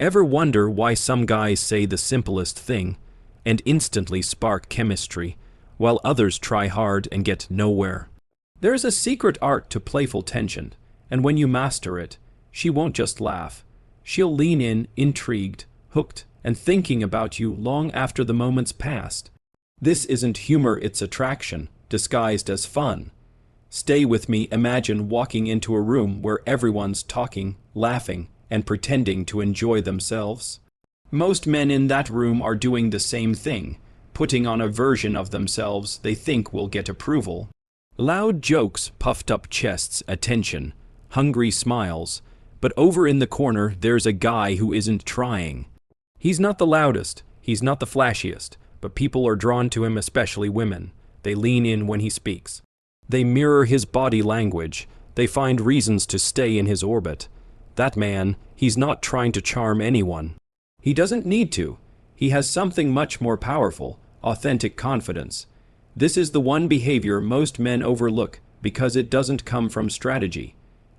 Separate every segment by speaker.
Speaker 1: Ever wonder why some guys say the simplest thing and instantly spark chemistry, while others try hard and get nowhere? There's a secret art to playful tension, and when you master it, she won't just laugh. She'll lean in, intrigued, hooked, and thinking about you long after the moment's passed. This isn't humor, it's attraction, disguised as fun. Stay with me. Imagine walking into a room where everyone's talking, laughing, and pretending to enjoy themselves. Most men in that room are doing the same thing, putting on a version of themselves they think will get approval. Loud jokes, puffed up chests, attention, hungry smiles, but over in the corner there's a guy who isn't trying. He's not the loudest, he's not the flashiest, but people are drawn to him, especially women. They lean in when he speaks. They mirror his body language. They find reasons to stay in his orbit. That man, he's not trying to charm anyone. He doesn't need to. He has something much more powerful, authentic confidence. This is the one behavior most men overlook because it doesn't come from strategy.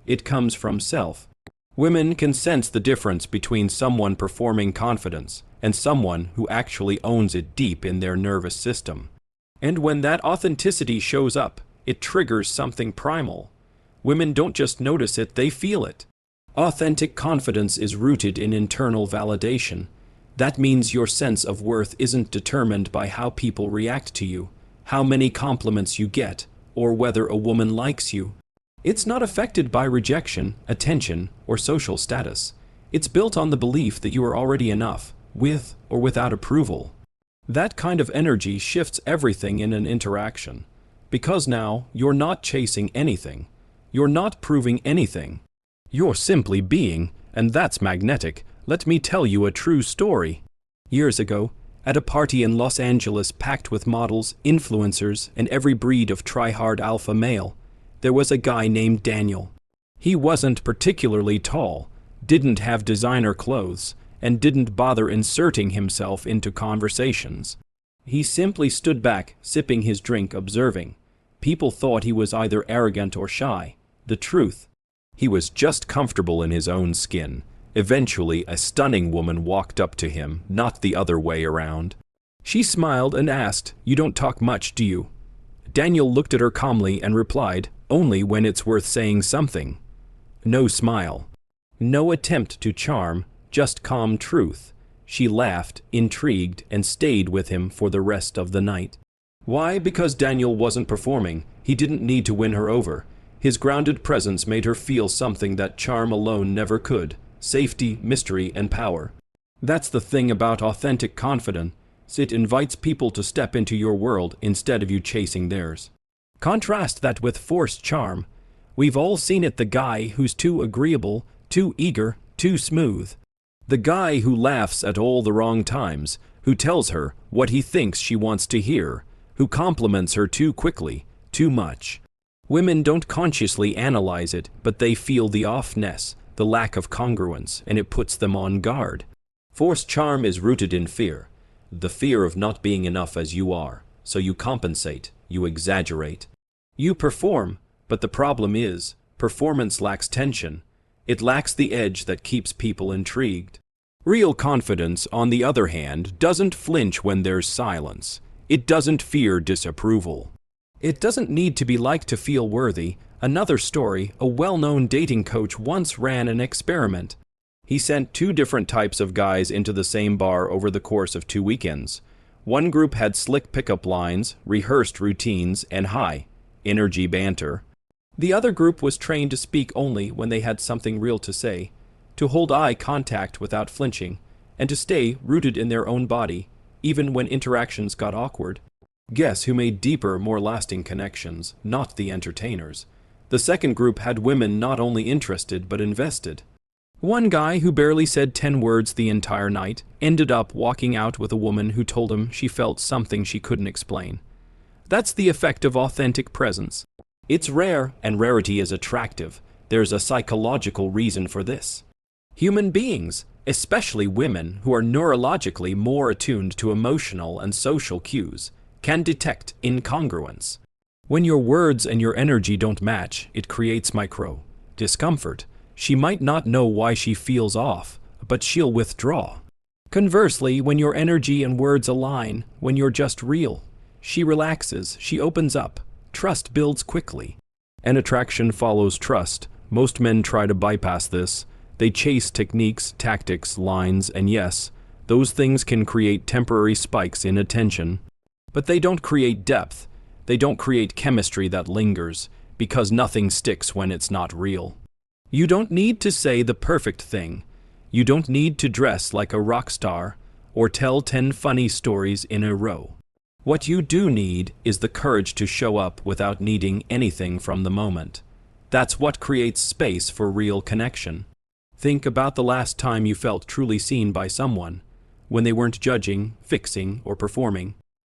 Speaker 1: It comes from self. Women can sense the difference between someone performing confidence and someone who actually owns it deep in their nervous system. And when that authenticity shows up, it triggers something primal. Women don't just notice it, they feel it. Authentic confidence is rooted in internal validation. That means your sense of worth isn't determined by how people react to you, how many compliments you get, or whether a woman likes you. It's not affected by rejection, attention, or social status. It's built on the belief that you are already enough, with or without approval. That kind of energy shifts everything in an interaction. Because now, you're not chasing anything. You're not proving anything. You're simply being, and that's magnetic. Let me tell you a true story. Years ago, at a party in Los Angeles packed with models, influencers, and every breed of try-hard alpha male, there was a guy named Daniel. He wasn't particularly tall, didn't have designer clothes, and didn't bother inserting himself into conversations. He simply stood back, sipping his drink, observing. People thought he was either arrogant or shy. The truth, he was just comfortable in his own skin. Eventually, a stunning woman walked up to him, not the other way around. She smiled and asked, "You don't talk much, do you?" Daniel looked at her calmly and replied, "Only when it's worth saying something." No smile. No attempt to charm, just calm truth. She laughed, intrigued, and stayed with him for the rest of the night. Why? Because Daniel wasn't performing. He didn't need to win her over. His grounded presence made her feel something that charm alone never could: safety, mystery, and power. That's the thing about authentic confidence. It invites people to step into your world instead of you chasing theirs. Contrast that with forced charm. We've all seen it: the guy who's too agreeable, too eager, too smooth. The guy who laughs at all the wrong times, who tells her what he thinks she wants to hear, who compliments her too quickly, too much. Women don't consciously analyze it, but they feel the offness, the lack of congruence, and it puts them on guard. Forced charm is rooted in fear. The fear of not being enough as you are. So you compensate, you exaggerate. You perform, but the problem is, performance lacks tension. It lacks the edge that keeps people intrigued. Real confidence, on the other hand, doesn't flinch when there's silence. It doesn't fear disapproval. It doesn't need to be liked to feel worthy. Another story: a well-known dating coach once ran an experiment. He sent 2 different types of guys into the same bar over the course of 2 weekends. One group had slick pickup lines, rehearsed routines, and high-energy banter. The other group was trained to speak only when they had something real to say, to hold eye contact without flinching, and to stay rooted in their own body, even when interactions got awkward. Guess who made deeper, more lasting connections? Not the entertainers. The second group had women not only interested but invested. One guy who barely said 10 words the entire night ended up walking out with a woman who told him she felt something she couldn't explain. That's the effect of authentic presence. It's rare, and rarity is attractive. There's a psychological reason for this. Human beings, especially women who are neurologically more attuned to emotional and social cues, can detect incongruence. When your words and your energy don't match, it creates micro discomfort. She might not know why she feels off, but she'll withdraw. Conversely, when your energy and words align, when you're just real, she relaxes, she opens up. Trust builds quickly. And attraction follows trust. Most men try to bypass this. They chase techniques, tactics, lines, and yes, those things can create temporary spikes in attention. But they don't create depth. They don't create chemistry that lingers, because nothing sticks when it's not real. You don't need to say the perfect thing. You don't need to dress like a rock star or tell 10 funny stories in a row. What you do need is the courage to show up without needing anything from the moment. That's what creates space for real connection. Think about the last time you felt truly seen by someone, when they weren't judging, fixing, or performing.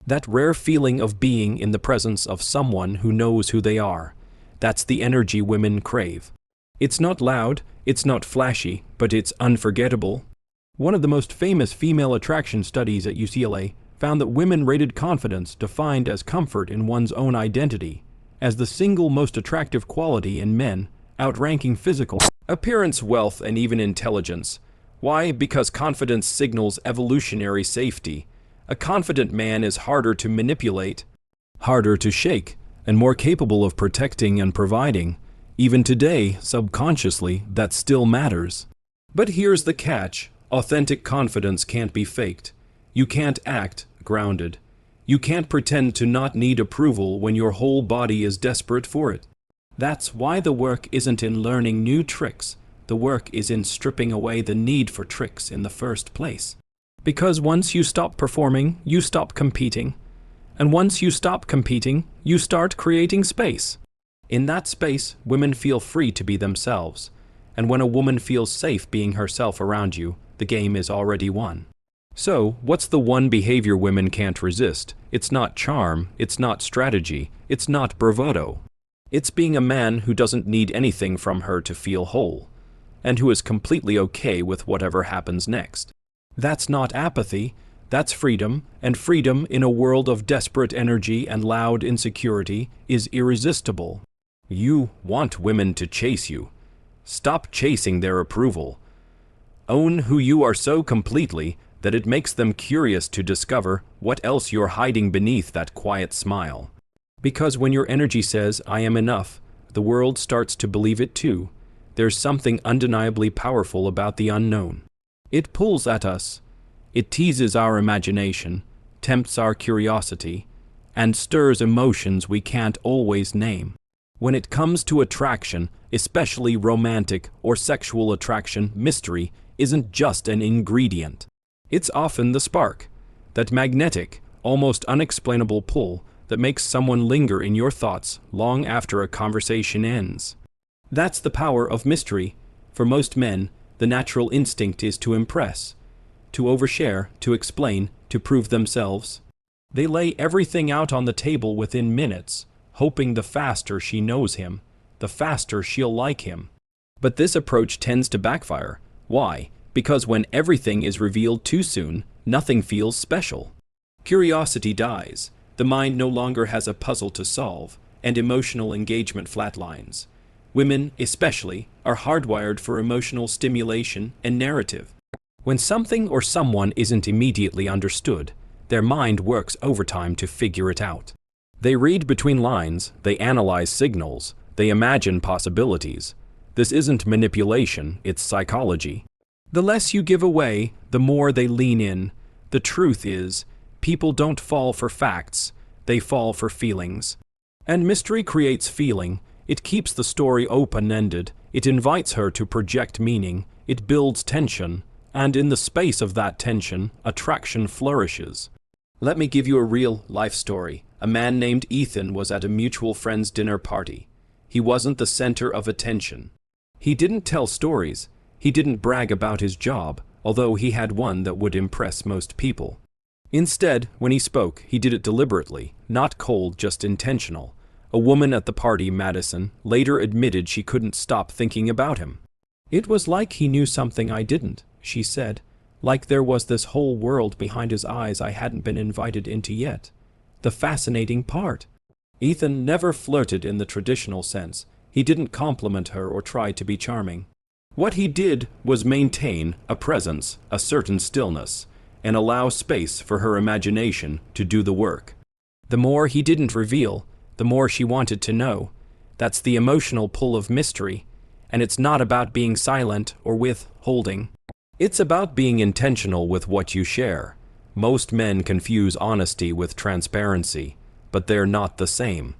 Speaker 1: That rare feeling of being in the presence of someone who knows who they are. That's the energy women crave. It's not loud, it's not flashy, but it's unforgettable. One of the most famous female attraction studies at UCLA found that women rated confidence, defined as comfort in one's own identity, as the single most attractive quality in men, outranking physical appearance, wealth, and even intelligence. Why? Because confidence signals evolutionary safety. A confident man is harder to manipulate, harder to shake, and more capable of protecting and providing. Even today, subconsciously, that still matters. But here's the catch. Authentic confidence can't be faked. You can't act grounded. You can't pretend to not need approval when your whole body is desperate for it. That's why the work isn't in learning new tricks. The work is in stripping away the need for tricks in the first place. Because once you stop performing, you stop competing. And once you stop competing, you start creating space. In that space, women feel free to be themselves. And when a woman feels safe being herself around you, the game is already won. So, what's the one behavior women can't resist? It's not charm, it's not strategy, it's not bravado. It's being a man who doesn't need anything from her to feel whole, and who is completely okay with whatever happens next. That's not apathy, that's freedom, and freedom in a world of desperate energy and loud insecurity is irresistible. You want women to chase you. Stop chasing their approval. Own who you are so completely that it makes them curious to discover what else you're hiding beneath that quiet smile. Because when your energy says, "I am enough," the world starts to believe it too. There's something undeniably powerful about the unknown. It pulls at us. It teases our imagination, tempts our curiosity, and stirs emotions we can't always name. When it comes to attraction, especially romantic or sexual attraction, mystery isn't just an ingredient. It's often the spark, that magnetic, almost unexplainable pull that makes someone linger in your thoughts long after a conversation ends. That's the power of mystery. For most men, the natural instinct is to impress, to overshare, to explain, to prove themselves. They lay everything out on the table within minutes, hoping the faster she knows him, the faster she'll like him. But this approach tends to backfire. Why? Because when everything is revealed too soon, nothing feels special. Curiosity dies. The mind no longer has a puzzle to solve, and emotional engagement flatlines. Women, especially, are hardwired for emotional stimulation and narrative. When something or someone isn't immediately understood, their mind works overtime to figure it out. They read between lines, they analyze signals, they imagine possibilities. This isn't manipulation, it's psychology. The less you give away, the more they lean in. The truth is, people don't fall for facts, they fall for feelings. And mystery creates feeling. It keeps the story open-ended, it invites her to project meaning, it builds tension, and in the space of that tension, attraction flourishes. Let me give you a real-life story. A man named Ethan was at a mutual friend's dinner party. He wasn't the center of attention. He didn't tell stories. He didn't brag about his job, although he had one that would impress most people. Instead, when he spoke, he did it deliberately, not cold, just intentional. A woman at the party, Madison, later admitted she couldn't stop thinking about him. "It was like he knew something I didn't," she said. "Like there was this whole world behind his eyes I hadn't been invited into yet." The fascinating part. Ethan never flirted in the traditional sense. He didn't compliment her or try to be charming. What he did was maintain a presence, a certain stillness, and allow space for her imagination to do the work. The more he didn't reveal, the more she wanted to know. That's the emotional pull of mystery, and it's not about being silent or withholding. It's about being intentional with what you share. Most men confuse honesty with transparency, but they're not the same.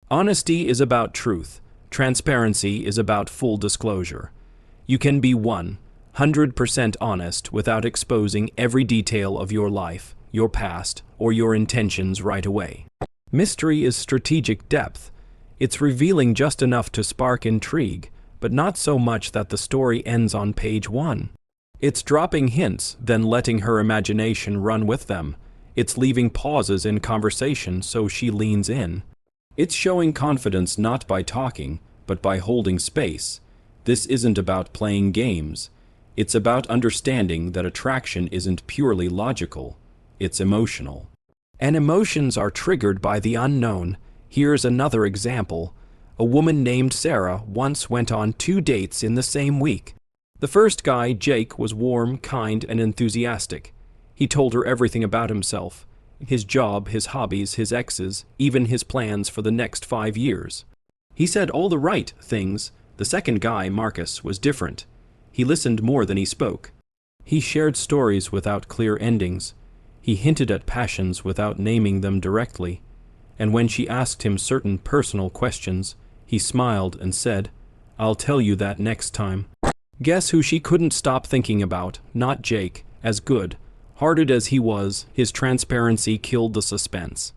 Speaker 1: Honesty is about truth. Transparency is about full disclosure. You can be 100% honest without exposing every detail of your life, your past, or your intentions right away. Mystery is strategic depth. It's revealing just enough to spark intrigue, but not so much that the story ends on page 1. It's dropping hints, then letting her imagination run with them. It's leaving pauses in conversation so she leans in. It's showing confidence not by talking, but by holding space. This isn't about playing games. It's about understanding that attraction isn't purely logical. It's emotional. And emotions are triggered by the unknown. Here's another example. A woman named Sarah once went on 2 dates in the same week. The first guy, Jake, was warm, kind, and enthusiastic. He told her everything about himself. His job, his hobbies, his exes, even his plans for the next 5 years. He said all the right things. The second guy, Marcus, was different. He listened more than he spoke. He shared stories without clear endings. He hinted at passions without naming them directly. And when she asked him certain personal questions, he smiled and said, "I'll tell you that next time." Guess who she couldn't stop thinking about? Not Jake. As good-hearted as he was, his transparency killed the suspense.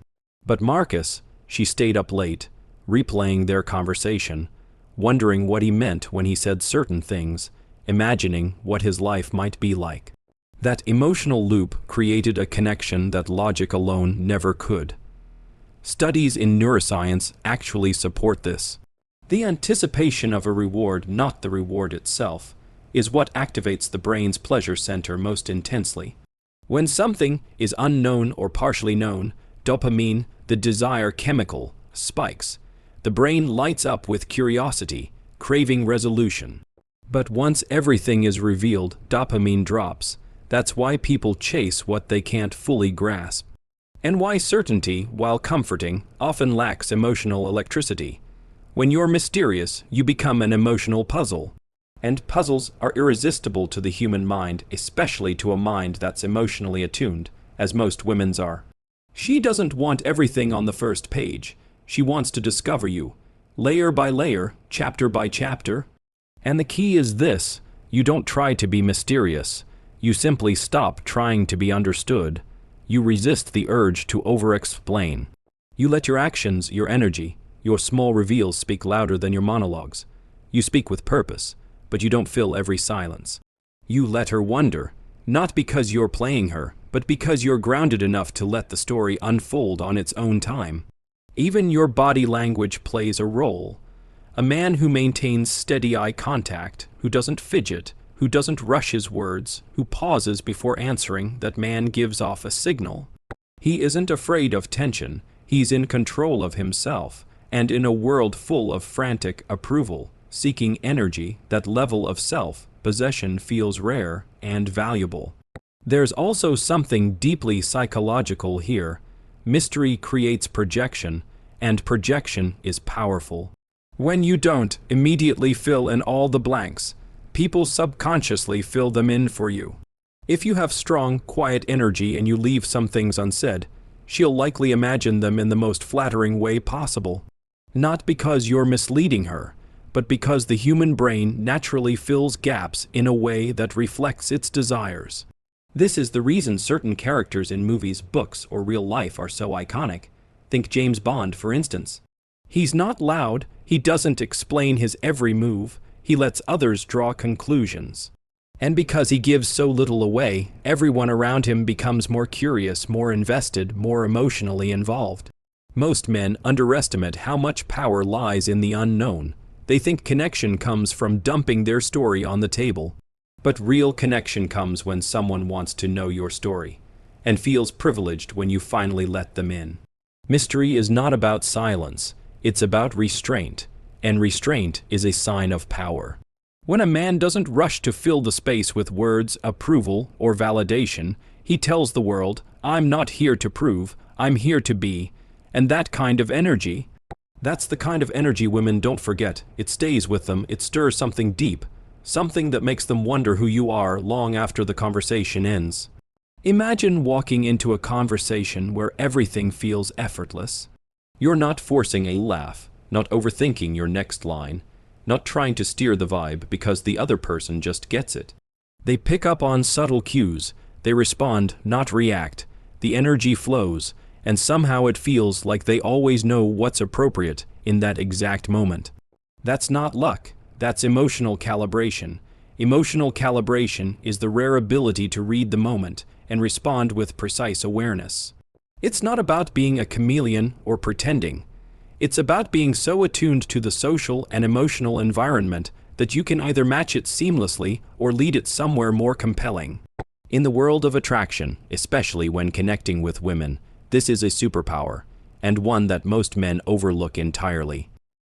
Speaker 1: But Marcus, she stayed up late, replaying their conversation, wondering what he meant when he said certain things, imagining what his life might be like. That emotional loop created a connection that logic alone never could. Studies in neuroscience actually support this. The anticipation of a reward, not the reward itself, is what activates the brain's pleasure center most intensely. When something is unknown or partially known, dopamine, the desire chemical, spikes. The brain lights up with curiosity, craving resolution. But once everything is revealed, dopamine drops. That's why people chase what they can't fully grasp. And why certainty, while comforting, often lacks emotional electricity. When you're mysterious, you become an emotional puzzle. And puzzles are irresistible to the human mind, especially to a mind that's emotionally attuned, as most women's are. She doesn't want everything on the first page. She wants to discover you, layer by layer, chapter by chapter. And the key is this: you don't try to be mysterious. You simply stop trying to be understood. You resist the urge to over-explain. You let your actions, your energy, your small reveals speak louder than your monologues. You speak with purpose, but you don't fill every silence. You let her wonder, not because you're playing her, but because you're grounded enough to let the story unfold on its own time. Even your body language plays a role. A man who maintains steady eye contact, who doesn't fidget, who doesn't rush his words, who pauses before answering, that man gives off a signal. He isn't afraid of tension, he's in control of himself, and in a world full of frantic approval, seeking energy, that level of self-possession feels rare and valuable. There's also something deeply psychological here. Mystery creates projection, and projection is powerful. When you don't immediately fill in all the blanks, people subconsciously fill them in for you. If you have strong, quiet energy and you leave some things unsaid, she'll likely imagine them in the most flattering way possible. Not because you're misleading her, but because the human brain naturally fills gaps in a way that reflects its desires. This is the reason certain characters in movies, books, or real life are so iconic. Think James Bond, for instance. He's not loud, he doesn't explain his every move, he lets others draw conclusions. And because he gives so little away, everyone around him becomes more curious, more invested, more emotionally involved. Most men underestimate how much power lies in the unknown. They think connection comes from dumping their story on the table. But real connection comes when someone wants to know your story, and feels privileged when you finally let them in. Mystery is not about silence, it's about restraint, and restraint is a sign of power. When a man doesn't rush to fill the space with words, approval, or validation, he tells the world, "I'm not here to prove, I'm here to be." And that kind of energy, that's the kind of energy women don't forget. It stays with them, it stirs something deep, something that makes them wonder who you are long after the conversation ends. Imagine walking into a conversation where everything feels effortless. You're not forcing a laugh, not overthinking your next line, not trying to steer the vibe because the other person just gets it. They pick up on subtle cues, they respond, not react, the energy flows, and somehow it feels like they always know what's appropriate in that exact moment. That's not luck, that's emotional calibration. Emotional calibration is the rare ability to read the moment and respond with precise awareness. It's not about being a chameleon or pretending. It's about being so attuned to the social and emotional environment that you can either match it seamlessly or lead it somewhere more compelling. In the world of attraction, especially when connecting with women, this is a superpower, and one that most men overlook entirely.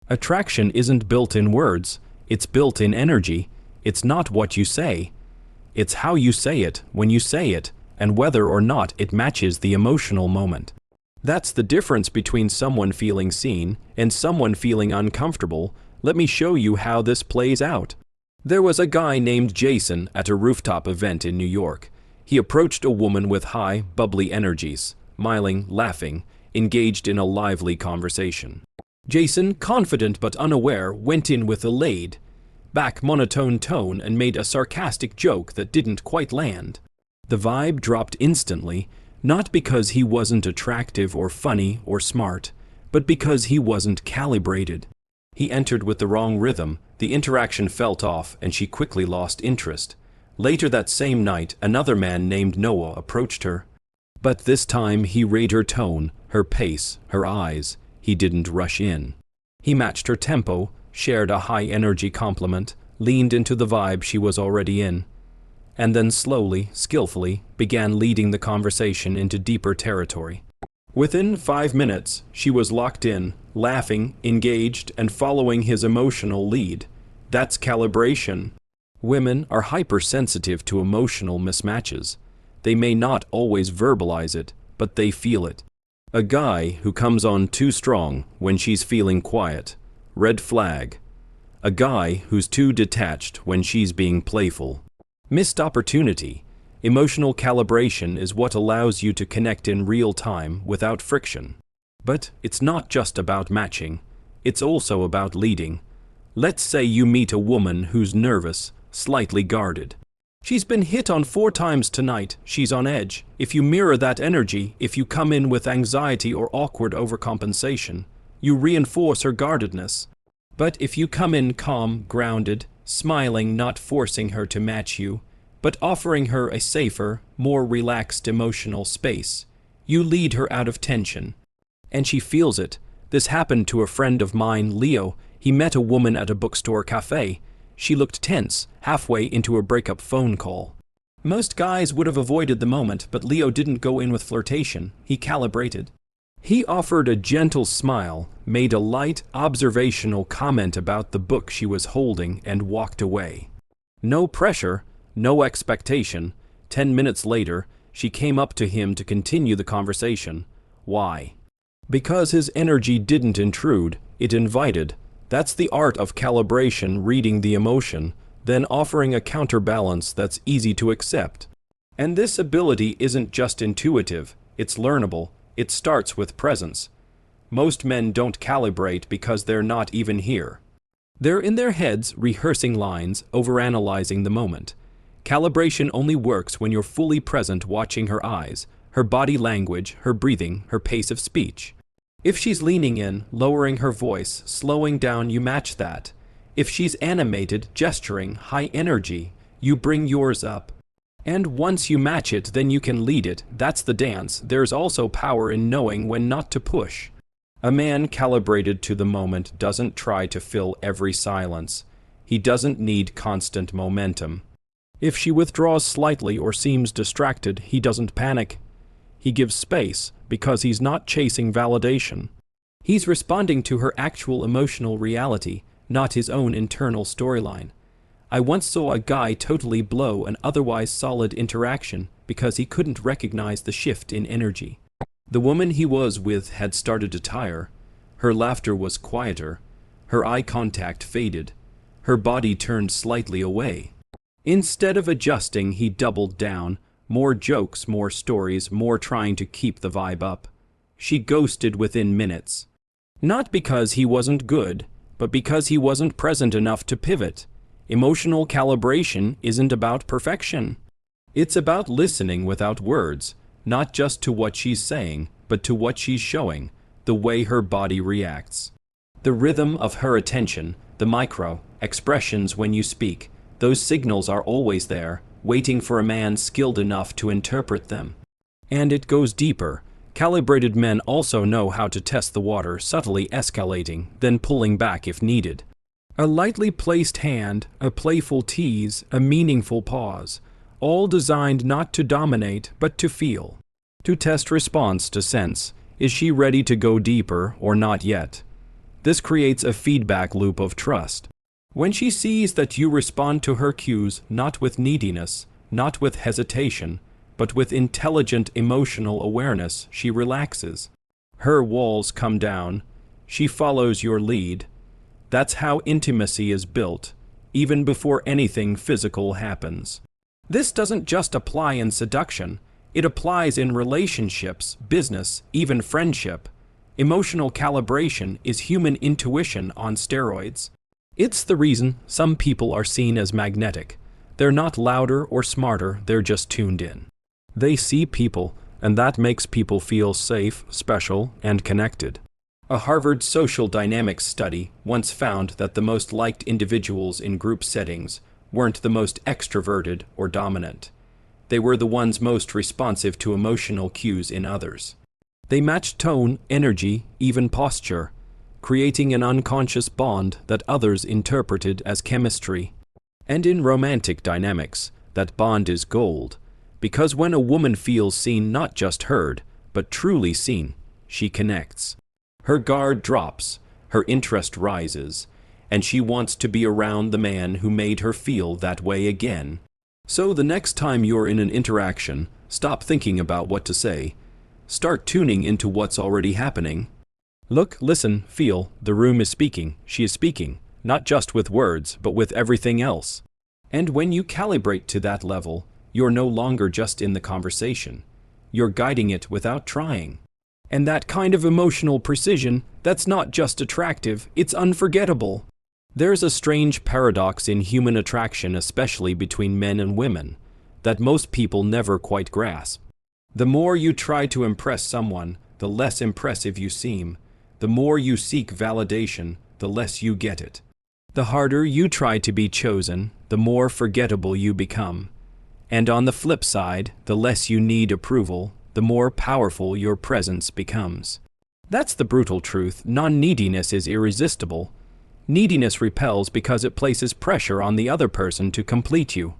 Speaker 1: Attraction isn't built in words, it's built in energy. It's not what you say. It's how you say it, when you say it, and whether or not it matches the emotional moment. That's the difference between someone feeling seen and someone feeling uncomfortable. Let me show you how this plays out. There was a guy named Jason at a rooftop event in New York. He approached a woman with high, bubbly energies, smiling, laughing, engaged in a lively conversation. Jason, confident but unaware, went in with a laid back monotone tone and made a sarcastic joke that didn't quite land. The vibe dropped instantly, not because he wasn't attractive or funny or smart, but because he wasn't calibrated. He entered with the wrong rhythm, the interaction felt off, and she quickly lost interest. Later that same night, another man named Noah approached her. But this time he read her tone, her pace, her eyes. He didn't rush in. He matched her tempo, shared a high-energy compliment, leaned into the vibe she was already in, and then slowly, skillfully, began leading the conversation into deeper territory. Within 5 minutes, she was locked in, laughing, engaged, and following his emotional lead. That's calibration. Women are hypersensitive to emotional mismatches. They may not always verbalize it, but they feel it. A guy who comes on too strong when she's feeling quiet. Red flag. A guy who's too detached when she's being playful. Missed opportunity. Emotional calibration is what allows you to connect in real time without friction. But it's not just about matching. It's also about leading. Let's say you meet a woman who's nervous, slightly guarded. She's been hit on 4 times tonight, she's on edge. If you mirror that energy, if you come in with anxiety or awkward overcompensation, you reinforce her guardedness. But if you come in calm, grounded, smiling, not forcing her to match you, but offering her a safer, more relaxed emotional space, you lead her out of tension. And she feels it. This happened to a friend of mine, Leo. He met a woman at a bookstore cafe. She looked tense, halfway into a breakup phone call. Most guys would have avoided the moment, but Leo didn't go in with flirtation. He calibrated. He offered a gentle smile, made a light, observational comment about the book she was holding, and walked away. No pressure, no expectation. 10 minutes later, she came up to him to continue the conversation. Why? Because his energy didn't intrude, it invited. That's the art of calibration, reading the emotion, then offering a counterbalance that's easy to accept. And this ability isn't just intuitive, it's learnable. It starts with presence. Most men don't calibrate because they're not even here. They're in their heads, rehearsing lines, overanalyzing the moment. Calibration only works when you're fully present, watching her eyes, her body language, her breathing, her pace of speech. If she's leaning in, lowering her voice, slowing down, you match that. If she's animated, gesturing, high energy, you bring yours up. And once you match it, then you can lead it. That's the dance. There's also power in knowing when not to push. A man calibrated to the moment doesn't try to fill every silence. He doesn't need constant momentum. If she withdraws slightly or seems distracted, he doesn't panic. He gives space because he's not chasing validation. He's responding to her actual emotional reality, not his own internal storyline. I once saw a guy totally blow an otherwise solid interaction because he couldn't recognize the shift in energy. The woman he was with had started to tire. Her laughter was quieter. Her eye contact faded. Her body turned slightly away. Instead of adjusting, he doubled down. More jokes, more stories, more trying to keep the vibe up. She ghosted within minutes. Not because he wasn't good, but because he wasn't present enough to pivot. Emotional calibration isn't about perfection. It's about listening without words, not just to what she's saying, but to what she's showing, the way her body reacts. The rhythm of her attention, the micro expressions when you speak, those signals are always there, waiting for a man skilled enough to interpret them. And it goes deeper. Calibrated men also know how to test the water, subtly escalating, then pulling back if needed. A lightly placed hand, a playful tease, a meaningful pause, all designed not to dominate but to feel. To test response, to sense, is she ready to go deeper or not yet? This creates a feedback loop of trust. When she sees that you respond to her cues not with neediness, not with hesitation, but with intelligent emotional awareness, she relaxes. Her walls come down. She follows your lead. That's how intimacy is built, even before anything physical happens. This doesn't just apply in seduction. It applies in relationships, business, even friendship. Emotional calibration is human intuition on steroids. It's the reason some people are seen as magnetic. They're not louder or smarter, they're just tuned in. They see people, and that makes people feel safe, special, and connected. A Harvard social dynamics study once found that the most liked individuals in group settings weren't the most extroverted or dominant. They were the ones most responsive to emotional cues in others. They matched tone, energy, even posture, creating an unconscious bond that others interpreted as chemistry. And in romantic dynamics, that bond is gold, because when a woman feels seen, not just heard, but truly seen, she connects. Her guard drops, her interest rises, and she wants to be around the man who made her feel that way again. So the next time you're in an interaction, stop thinking about what to say. Start tuning into what's already happening. Look, listen, feel, the room is speaking, she is speaking, not just with words, but with everything else. And when you calibrate to that level, you're no longer just in the conversation. You're guiding it without trying. And that kind of emotional precision, that's not just attractive, it's unforgettable. There's a strange paradox in human attraction, especially between men and women, that most people never quite grasp. The more you try to impress someone, the less impressive you seem. The more you seek validation, the less you get it. The harder you try to be chosen, the more forgettable you become. And on the flip side, the less you need approval, the more powerful your presence becomes. That's the brutal truth. Non-neediness is irresistible. Neediness repels because it places pressure on the other person to complete you.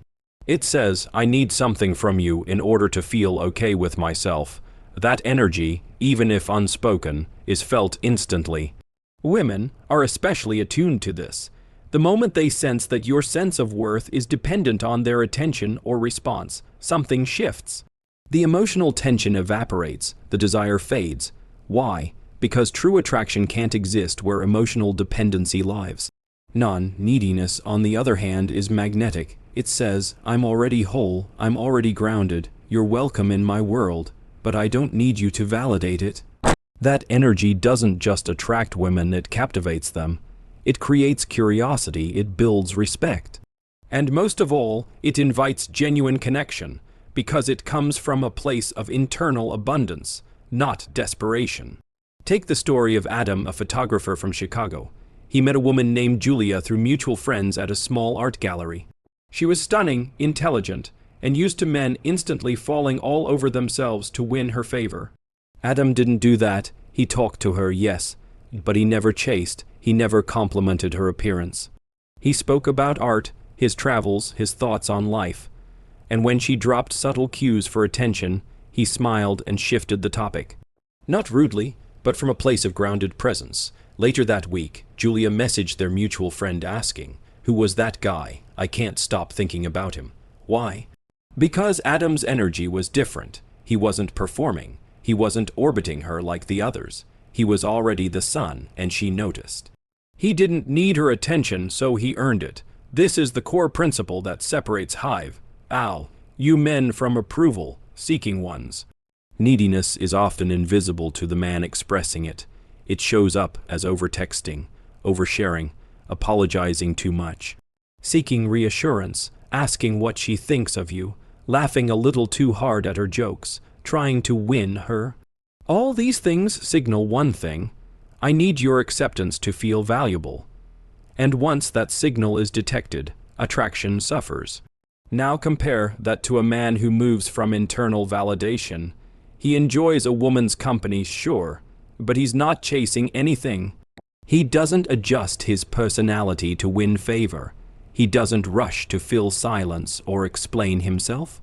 Speaker 1: It says, I need something from you in order to feel okay with myself. That energy, even if unspoken, is felt instantly. Women are especially attuned to this. The moment they sense that your sense of worth is dependent on their attention or response, something shifts. The emotional tension evaporates, the desire fades. Why? Because true attraction can't exist where emotional dependency lives. Non-neediness, on the other hand, is magnetic. It says, I'm already whole, I'm already grounded, you're welcome in my world, but I don't need you to validate it. That energy doesn't just attract women, it captivates them. It creates curiosity, it builds respect. And most of all, it invites genuine connection, because it comes from a place of internal abundance, not desperation. Take the story of Adam, a photographer from Chicago. He met a woman named Julia through mutual friends at a small art gallery. She was stunning, intelligent, and used to men instantly falling all over themselves to win her favor. Adam didn't do that. He talked to her, yes, but he never chased, he never complimented her appearance. He spoke about art, his travels, his thoughts on life. And when she dropped subtle cues for attention, he smiled and shifted the topic. Not rudely, but from a place of grounded presence. Later that week, Julia messaged their mutual friend asking, Who was that guy? I can't stop thinking about him. Why? Because Adam's energy was different. He wasn't performing. He wasn't orbiting her like the others. He was already the sun, and she noticed. He didn't need her attention, so he earned it. This is the core principle that separates you men from approval-seeking ones. Neediness is often invisible to the man expressing it. It shows up as overtexting, oversharing, apologizing too much, seeking reassurance, asking what she thinks of you, laughing a little too hard at her jokes, trying to win her. All these things signal one thing: I need your acceptance to feel valuable. And once that signal is detected, attraction suffers. Now compare that to a man who moves from internal validation. He enjoys a woman's company, sure, but he's not chasing anything. He doesn't adjust his personality to win favor. He doesn't rush to fill silence or explain himself.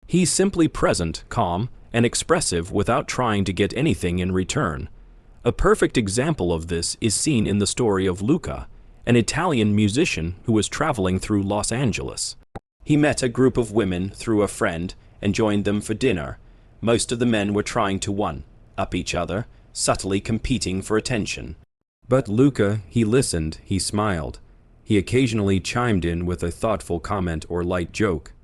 Speaker 1: He's simply present, calm, and expressive without trying to get anything in return. A perfect example of this is seen in the story of Luca, an Italian musician who was traveling through Los Angeles. He met a group of women through a friend and joined them for dinner. Most of the men were trying to one-up each other, subtly competing for attention. But Luca, he listened, he smiled. He occasionally chimed in with a thoughtful comment or light joke.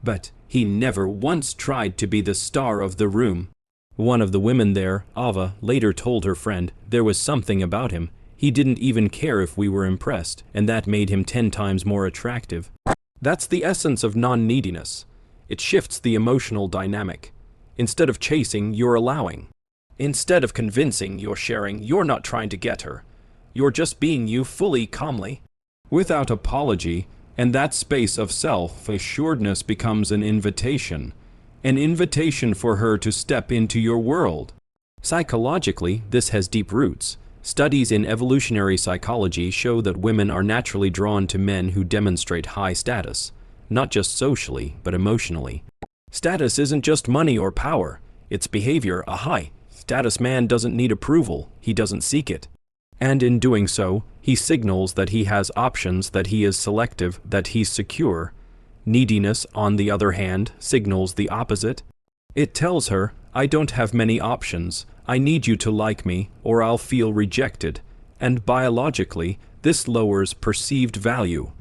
Speaker 1: But he never once tried to be the star of the room. One of the women there, Ava, later told her friend there was something about him. He didn't even care if we were impressed, and that made him 10 times more attractive. That's the essence of non-neediness. It shifts the emotional dynamic. Instead of chasing, you're allowing. Instead of convincing, you're sharing. You're not trying to get her. You're just being you fully, calmly, without apology, and that space of self-assuredness becomes an invitation for her to step into your world. Psychologically, this has deep roots. Studies in evolutionary psychology show that women are naturally drawn to men who demonstrate high status, not just socially, but emotionally. Status isn't just money or power, it's behavior. A high-status man doesn't need approval, he doesn't seek it. And in doing so, he signals that he has options, that he is selective, that he's secure. Neediness, on the other hand, signals the opposite. It tells her, I don't have many options. I need you to like me, or I'll feel rejected. And biologically, this lowers perceived value.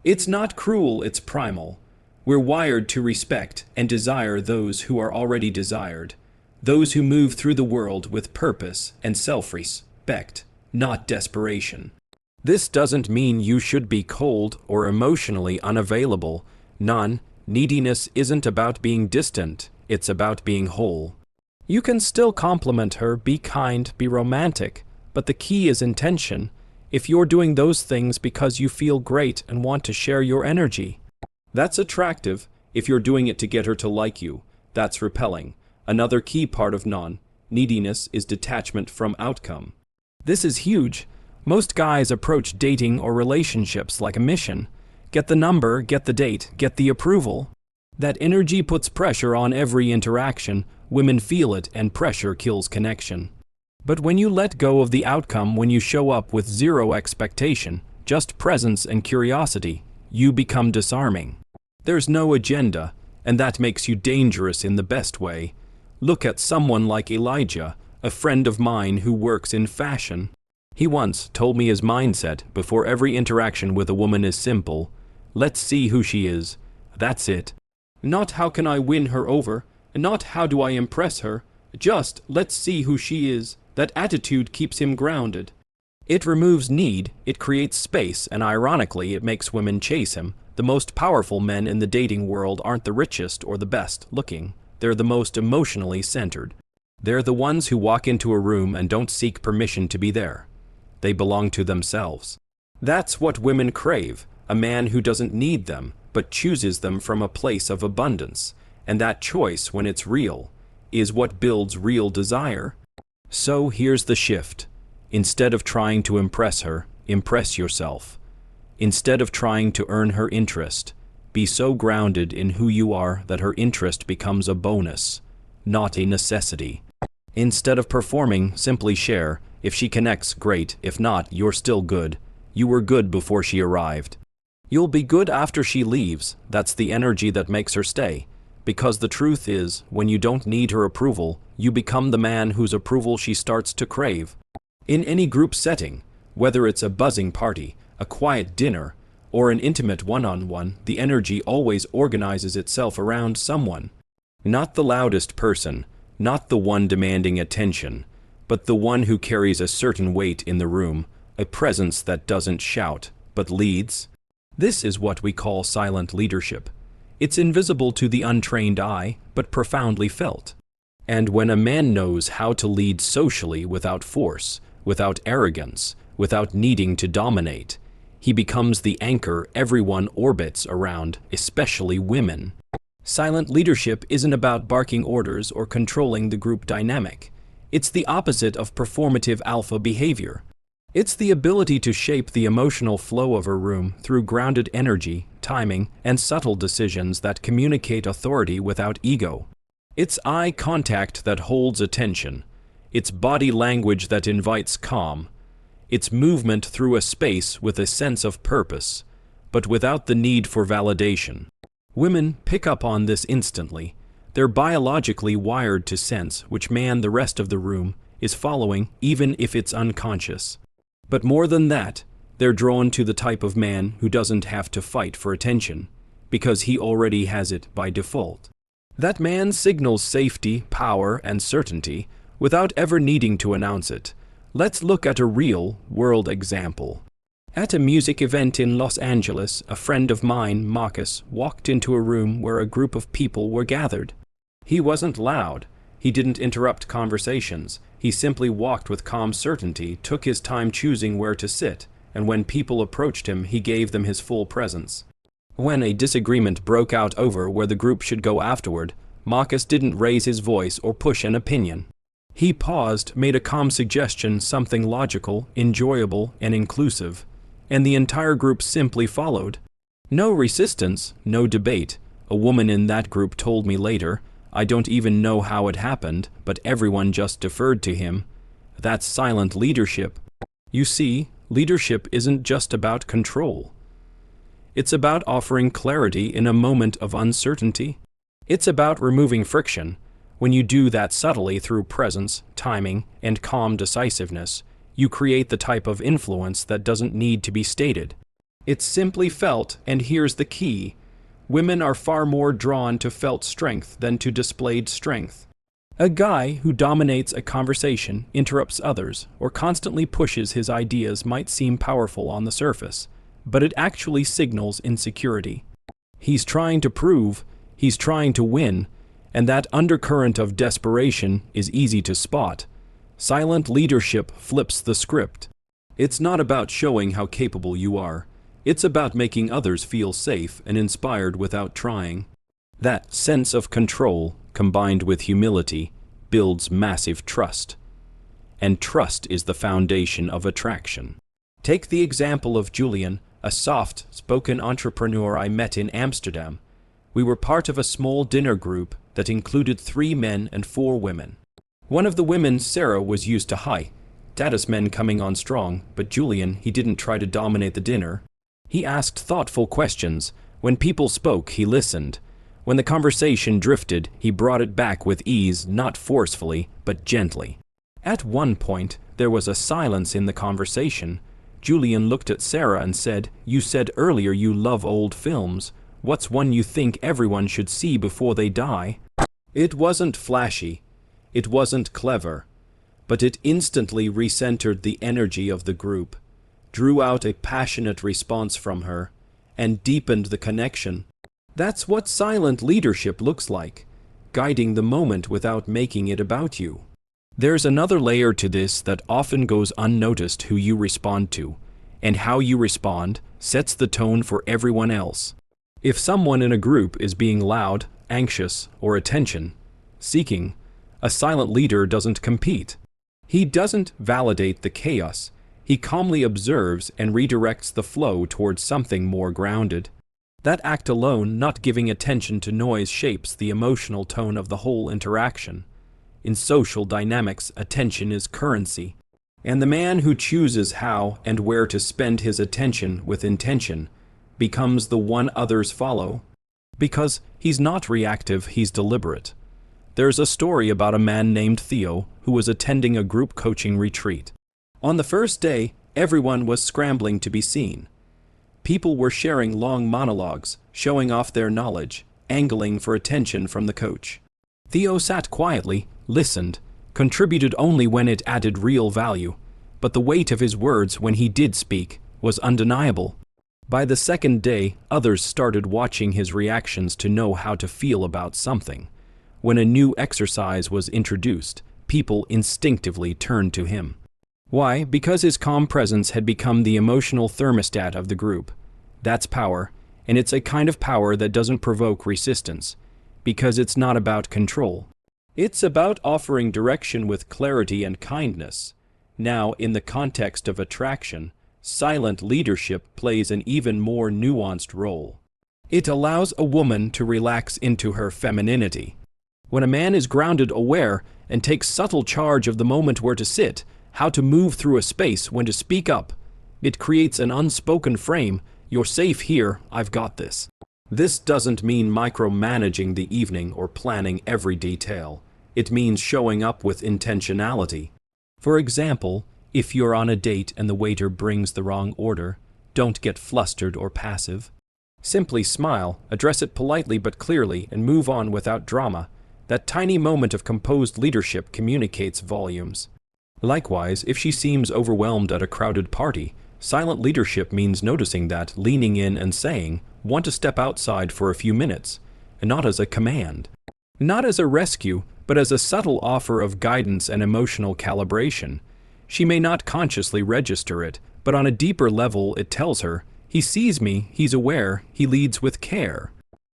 Speaker 1: It's not cruel, it's primal. We're wired to respect and desire those who are already desired, those who move through the world with purpose and self-respect, not desperation. This doesn't mean you should be cold or emotionally unavailable. Non-neediness isn't about being distant, it's about being whole. You can still compliment her, be kind, be romantic, but the key is intention. If you're doing those things because you feel great and want to share your energy, that's attractive. If you're doing it to get her to like you, that's repelling. Another key part of non-neediness is detachment from outcome. This is huge. Most guys approach dating or relationships like a mission. Get the number, get the date, get the approval. That energy puts pressure on every interaction. Women feel it, and pressure kills connection. But when you let go of the outcome, when you show up with zero expectation, just presence and curiosity, you become disarming. There's no agenda, and that makes you dangerous in the best way. Look at someone like Elijah, a friend of mine who works in fashion. He once told me his mindset before every interaction with a woman is simple. Let's see who she is. That's it. Not how can I win her over, not how do I impress her, just let's see who she is. That attitude keeps him grounded. It removes need, it creates space, and ironically, it makes women chase him. The most powerful men in the dating world aren't the richest or the best looking. They're the most emotionally centered. They're the ones who walk into a room and don't seek permission to be there. They belong to themselves. That's what women crave, a man who doesn't need them, but chooses them from a place of abundance. And that choice, when it's real, is what builds real desire. So here's the shift. Instead of trying to impress her, impress yourself. Instead of trying to earn her interest, be so grounded in who you are that her interest becomes a bonus, not a necessity. Instead of performing, simply share. If she connects, great. If not, you're still good. You were good before she arrived. You'll be good after she leaves, that's the energy that makes her stay. Because the truth is, when you don't need her approval, you become the man whose approval she starts to crave. In any group setting, whether it's a buzzing party, a quiet dinner, or an intimate one-on-one, the energy always organizes itself around someone. Not the loudest person, not the one demanding attention, but the one who carries a certain weight in the room, a presence that doesn't shout, but leads. This is what we call silent leadership. It's invisible to the untrained eye, but profoundly felt. And when a man knows how to lead socially without force, without arrogance, without needing to dominate, he becomes the anchor everyone orbits around, especially women. Silent leadership isn't about barking orders or controlling the group dynamic. It's the opposite of performative alpha behavior. It's the ability to shape the emotional flow of a room through grounded energy, timing, and subtle decisions that communicate authority without ego. It's eye contact that holds attention. It's body language that invites calm. It's movement through a space with a sense of purpose, but without the need for validation. Women pick up on this instantly. They're biologically wired to sense which man the rest of the room is following, even if it's unconscious. But more than that, they're drawn to the type of man who doesn't have to fight for attention, because he already has it by default. That man signals safety, power, and certainty without ever needing to announce it. Let's look at a real-world example. At a music event in Los Angeles, a friend of mine, Marcus, walked into a room where a group of people were gathered. He wasn't loud. He didn't interrupt conversations. He simply walked with calm certainty, took his time choosing where to sit, and when people approached him, he gave them his full presence. When a disagreement broke out over where the group should go afterward, Marcus didn't raise his voice or push an opinion. He paused, made a calm suggestion, something logical, enjoyable, and inclusive, and the entire group simply followed. No resistance, no debate. A woman in that group told me later, "I don't even know how it happened, but everyone just deferred to him." That's silent leadership. You see, leadership isn't just about control. It's about offering clarity in a moment of uncertainty. It's about removing friction. When you do that subtly through presence, timing, and calm decisiveness, you create the type of influence that doesn't need to be stated. It's simply felt, and here's the key. Women are far more drawn to felt strength than to displayed strength. A guy who dominates a conversation, interrupts others, or constantly pushes his ideas might seem powerful on the surface, but it actually signals insecurity. He's trying to prove, he's trying to win, and that undercurrent of desperation is easy to spot. Silent leadership flips the script. It's not about showing how capable you are. It's about making others feel safe and inspired without trying. That sense of control, combined with humility, builds massive trust. And trust is the foundation of attraction. Take the example of Julian, a soft-spoken entrepreneur I met in Amsterdam. We were part of a small dinner group that included 3 men and 4 women. One of the women, Sarah, was used to high status men coming on strong, but Julian, he didn't try to dominate the dinner. He asked thoughtful questions. When people spoke, he listened. When the conversation drifted, he brought it back with ease, not forcefully, but gently. At one point, there was a silence in the conversation. Julian looked at Sarah and said, "You said earlier you love old films. What's one you think everyone should see before they die?" It wasn't flashy. It wasn't clever. But it instantly recentered the energy of the group, drew out a passionate response from her, and deepened the connection. That's what silent leadership looks like, guiding the moment without making it about you. There's another layer to this that often goes unnoticed: who you respond to, and how you respond sets the tone for everyone else. If someone in a group is being loud, anxious, or attention-seeking, a silent leader doesn't compete. He doesn't validate the chaos. He calmly observes and redirects the flow towards something more grounded. That act alone, not giving attention to noise, shapes the emotional tone of the whole interaction. In social dynamics, attention is currency. And the man who chooses how and where to spend his attention with intention, becomes the one others follow. Because he's not reactive, he's deliberate. There's a story about a man named Theo who was attending a group coaching retreat. On the first day, everyone was scrambling to be seen. People were sharing long monologues, showing off their knowledge, angling for attention from the coach. Theo sat quietly, listened, contributed only when it added real value, but the weight of his words when he did speak was undeniable. By the second day, others started watching his reactions to know how to feel about something. When a new exercise was introduced, people instinctively turned to him. Why? Because his calm presence had become the emotional thermostat of the group. That's power, and it's a kind of power that doesn't provoke resistance, because it's not about control. It's about offering direction with clarity and kindness. Now, in the context of attraction, silent leadership plays an even more nuanced role. It allows a woman to relax into her femininity. When a man is grounded, aware, and takes subtle charge of the moment where to sit, how to move through a space, when to speak up, it creates an unspoken frame. You're safe here, I've got this. This doesn't mean micromanaging the evening or planning every detail. It means showing up with intentionality. For example, if you're on a date and the waiter brings the wrong order, don't get flustered or passive. Simply smile, address it politely but clearly, and move on without drama. That tiny moment of composed leadership communicates volumes. Likewise, if she seems overwhelmed at a crowded party, silent leadership means noticing that, leaning in and saying, "Want to step outside for a few minutes," and not as a command. Not as a rescue, but as a subtle offer of guidance and emotional calibration. She may not consciously register it, but on a deeper level it tells her, he sees me, he's aware, he leads with care.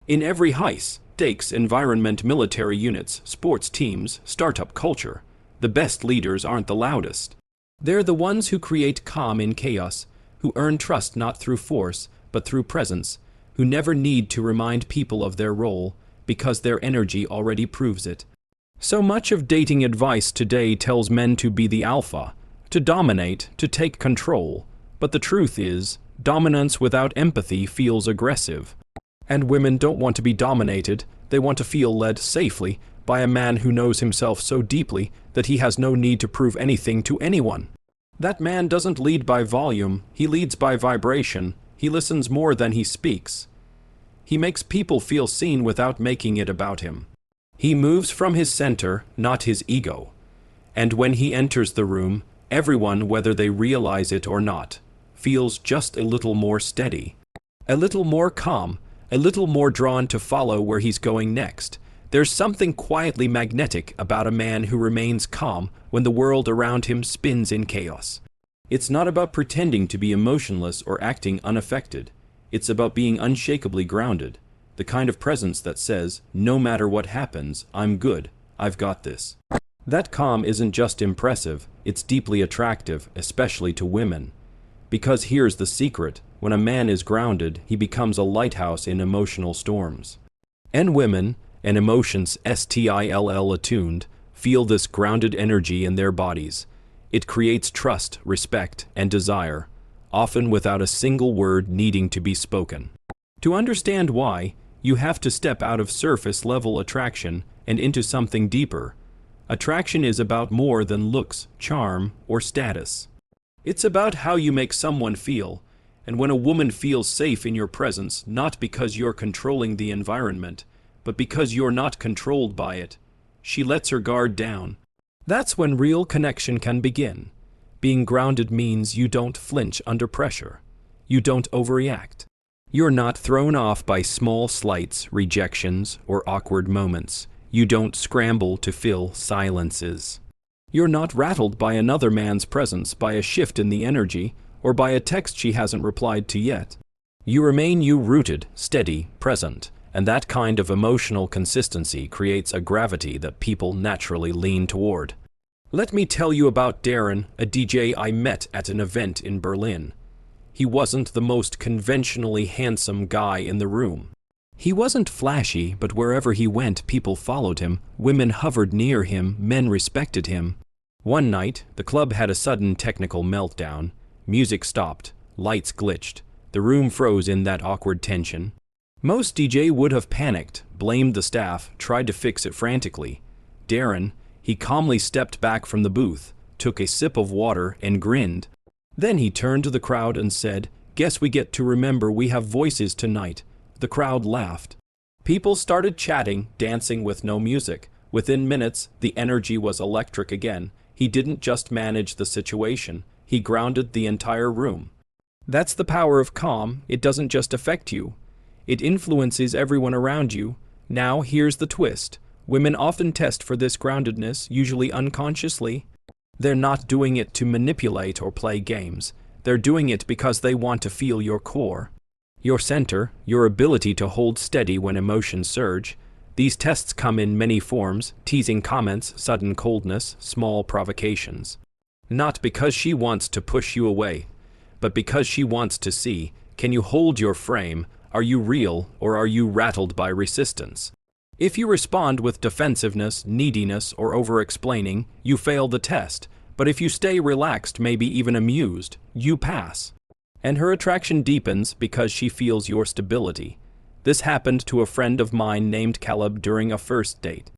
Speaker 1: In every heist, stakes, environment, military units, sports teams, startup culture, the best leaders aren't the loudest. They're the ones who create calm in chaos, who earn trust not through force, but through presence, who never need to remind people of their role, because their energy already proves it. So much of dating advice today tells men to be the alpha, to dominate, to take control. But the truth is, dominance without empathy feels aggressive. And women don't want to be dominated, they want to feel led safely by a man who knows himself so deeply that he has no need to prove anything to anyone. That man doesn't lead by volume, he leads by vibration. He listens more than he speaks. He makes people feel seen without making it about him. He moves from his center, not his ego. And when he enters the room, everyone, whether they realize it or not, feels just a little more steady, a little more calm, a little more drawn to follow where he's going next. There's something quietly magnetic about a man who remains calm when the world around him spins in chaos. It's not about pretending to be emotionless or acting unaffected. It's about being unshakably grounded, the kind of presence that says, no matter what happens, I'm good, I've got this. That calm isn't just impressive, it's deeply attractive, especially to women. Because here's the secret, when a man is grounded, he becomes a lighthouse in emotional storms. And women, and emotions still attuned, feel this grounded energy in their bodies. It creates trust, respect, and desire, often without a single word needing to be spoken. To understand why, you have to step out of surface-level attraction and into something deeper. Attraction is about more than looks, charm, or status. It's about how you make someone feel, and when a woman feels safe in your presence, not because you're controlling the environment, but because you're not controlled by it, she lets her guard down. That's when real connection can begin. Being grounded means you don't flinch under pressure. You don't overreact. You're not thrown off by small slights, rejections, or awkward moments. You don't scramble to fill silences. You're not rattled by another man's presence, by a shift in the energy, or by a text she hasn't replied to yet. You remain rooted, steady, present, and that kind of emotional consistency creates a gravity that people naturally lean toward. Let me tell you about Darren, a DJ I met at an event in Berlin. He wasn't the most conventionally handsome guy in the room. He wasn't flashy, but wherever he went, people followed him, women hovered near him, men respected him. One night, the club had a sudden technical meltdown. Music stopped, lights glitched, The room froze in that awkward tension. Most DJ would have panicked, blamed the staff, tried to fix it frantically. Darren, he calmly stepped back from the booth, took a sip of water, and grinned. Then he turned to the crowd and said, "Guess we get to remember we have voices tonight." The crowd laughed. People started chatting, dancing with no music. Within minutes, the energy was electric again. He didn't just manage the situation, he grounded the entire room. That's the power of calm. It doesn't just affect you. It influences everyone around you. Now here's the twist. Women often test for this groundedness, usually unconsciously. They're not doing it to manipulate or play games. They're doing it because they want to feel your core. Your center, your ability to hold steady when emotions surge. These tests come in many forms: teasing comments, sudden coldness, small provocations. Not because she wants to push you away, but because she wants to see, can you hold your frame? Are you real, or are you rattled by resistance? If you respond with defensiveness, neediness, or over-explaining, you fail the test. But if you stay relaxed, maybe even amused, you pass. And her attraction deepens because she feels your stability. This happened to a friend of mine named Caleb during a first date.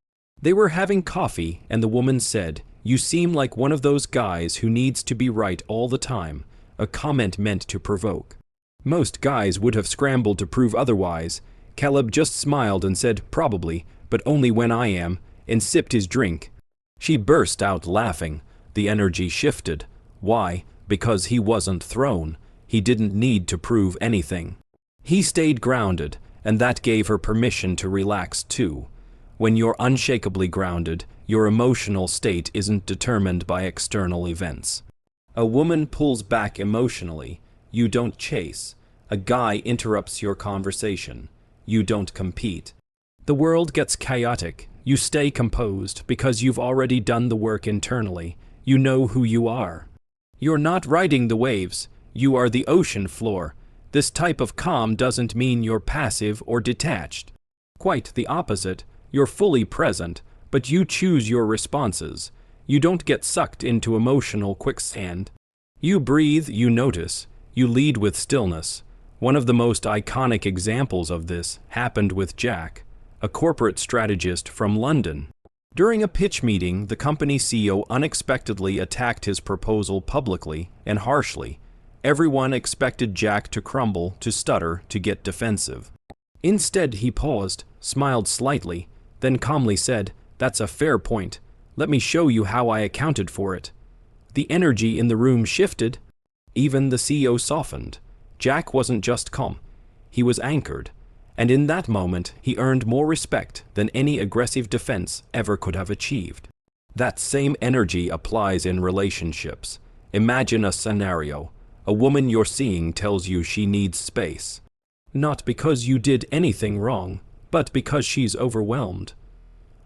Speaker 1: They were having coffee, and the woman said, "You seem like one of those guys who needs to be right all the time," a comment meant to provoke. Most guys would have scrambled to prove otherwise. Caleb just smiled and said, "Probably, but only when I am," and sipped his drink. She burst out laughing. The energy shifted. Why? Because he wasn't thrown. He didn't need to prove anything. He stayed grounded, and that gave her permission to relax too. When you're unshakably grounded, your emotional state isn't determined by external events. A woman pulls back emotionally. You don't chase. A guy interrupts your conversation. You don't compete. The world gets chaotic. You stay composed because you've already done the work internally. You know who you are. You're not riding the waves. You are the ocean floor. This type of calm doesn't mean you're passive or detached. Quite the opposite. You're fully present, but you choose your responses. You don't get sucked into emotional quicksand. You breathe, you notice. You lead with stillness. One of the most iconic examples of this happened with Jack, a corporate strategist from London. During a pitch meeting, the company CEO unexpectedly attacked his proposal publicly and harshly. Everyone expected Jack to crumble, to stutter, to get defensive. Instead, he paused, smiled slightly, then calmly said, "That's a fair point. Let me show you how I accounted for it." The energy in the room shifted. Even the CEO softened. Jack wasn't just calm. He was anchored. And in that moment, he earned more respect than any aggressive defense ever could have achieved. That same energy applies in relationships. Imagine a scenario. A woman you're seeing tells you she needs space. Not because you did anything wrong, but because she's overwhelmed.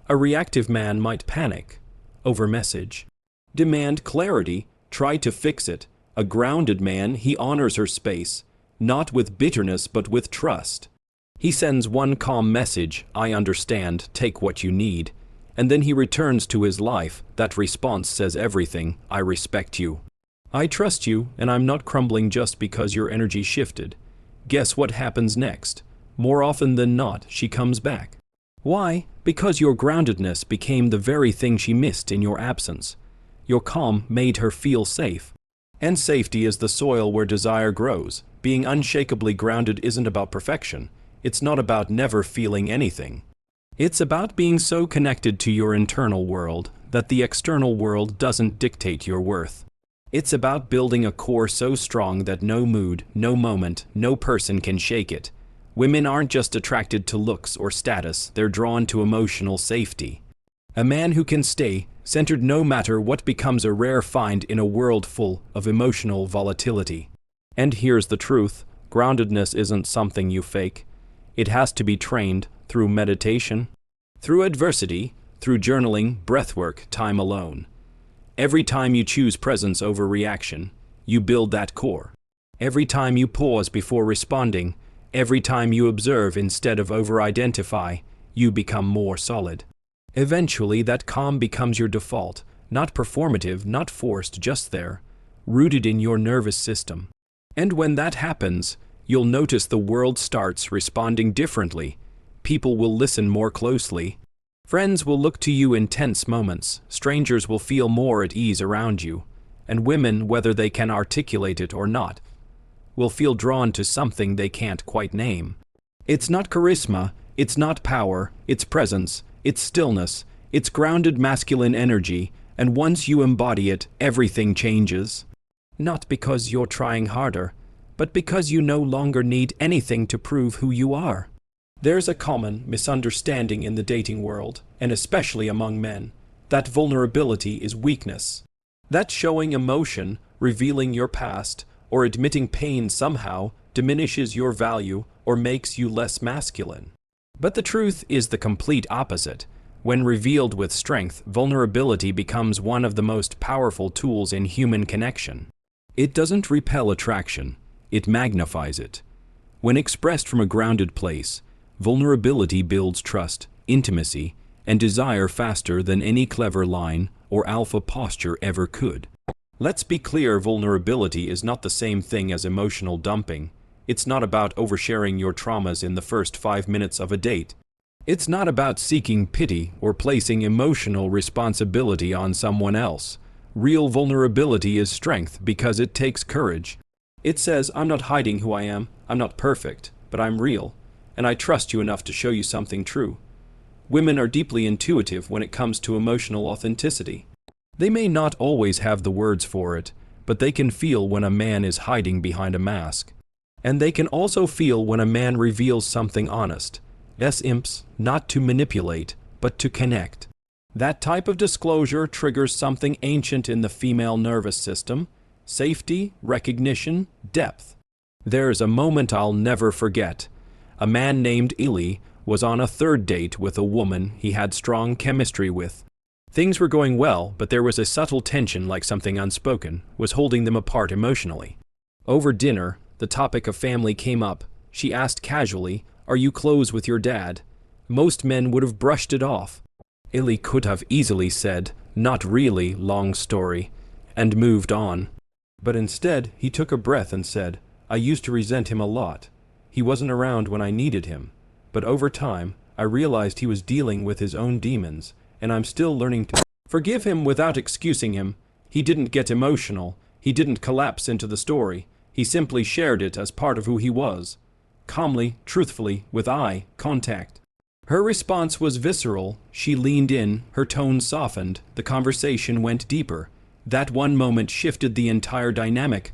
Speaker 1: A reactive man might panic, over-message, demand clarity, try to fix it. A grounded man, he honors her space, not with bitterness but with trust. He sends one calm message, "I understand, take what you need," and then he returns to his life. That response says everything. I respect you. I trust you, and I'm not crumbling just because your energy shifted. Guess what happens next? More often than not, she comes back. Why? Because your groundedness became the very thing she missed in your absence. Your calm made her feel safe. And safety is the soil where desire grows. Being unshakably grounded isn't about perfection. It's not about never feeling anything. It's about being so connected to your internal world that the external world doesn't dictate your worth. It's about building a core so strong that no mood, no moment, no person can shake it. Women aren't just attracted to looks or status, they're drawn to emotional safety. A man who can stay centered no matter what becomes a rare find in a world full of emotional volatility. And here's the truth, groundedness isn't something you fake. It has to be trained through meditation, through adversity, through journaling, breathwork, time alone. Every time you choose presence over reaction, you build that core. Every time you pause before responding, every time you observe instead of over-identify, you become more solid. Eventually, that calm becomes your default, not performative, not forced, just there, rooted in your nervous system. And when that happens, you'll notice the world starts responding differently. People will listen more closely. Friends will look to you in tense moments. Strangers will feel more at ease around you. And women, whether they can articulate it or not, will feel drawn to something they can't quite name. It's not charisma, it's not power, it's presence, it's stillness, it's grounded masculine energy, and once you embody it, everything changes. Not because you're trying harder, but because you no longer need anything to prove who you are. There's a common misunderstanding in the dating world, and especially among men, that vulnerability is weakness. That showing emotion, revealing your past, or admitting pain somehow diminishes your value or makes you less masculine. But the truth is the complete opposite. When revealed with strength, vulnerability becomes one of the most powerful tools in human connection. It doesn't repel attraction, it magnifies it. When expressed from a grounded place, vulnerability builds trust, intimacy, and desire faster than any clever line or alpha posture ever could. Let's be clear, vulnerability is not the same thing as emotional dumping. It's not about oversharing your traumas in the first 5 minutes of a date. It's not about seeking pity or placing emotional responsibility on someone else. Real vulnerability is strength because it takes courage. It says, I'm not hiding who I am, I'm not perfect, but I'm real, and I trust you enough to show you something true. Women are deeply intuitive when it comes to emotional authenticity. They may not always have the words for it, but they can feel when a man is hiding behind a mask. And they can also feel when a man reveals something honest. Imps, not to manipulate, but to connect. That type of disclosure triggers something ancient in the female nervous system: safety, recognition, depth. There's a moment I'll never forget. A man named Eli was on a third date with a woman he had strong chemistry with. Things were going well, but there was a subtle tension, like something unspoken was holding them apart emotionally. Over dinner, the topic of family came up. She asked casually, "Are you close with your dad?" Most men would have brushed it off. Eli could have easily said, "Not really, long story," and moved on. But instead, he took a breath and said, "I used to resent him a lot. He wasn't around when I needed him. But over time, I realized he was dealing with his own demons, and I'm still learning to forgive him without excusing him. He didn't get emotional. He didn't collapse into the story. He simply shared it as part of who he was. Calmly, truthfully, with eye contact." Her response was visceral. She leaned in, her tone softened, the conversation went deeper. That one moment shifted the entire dynamic,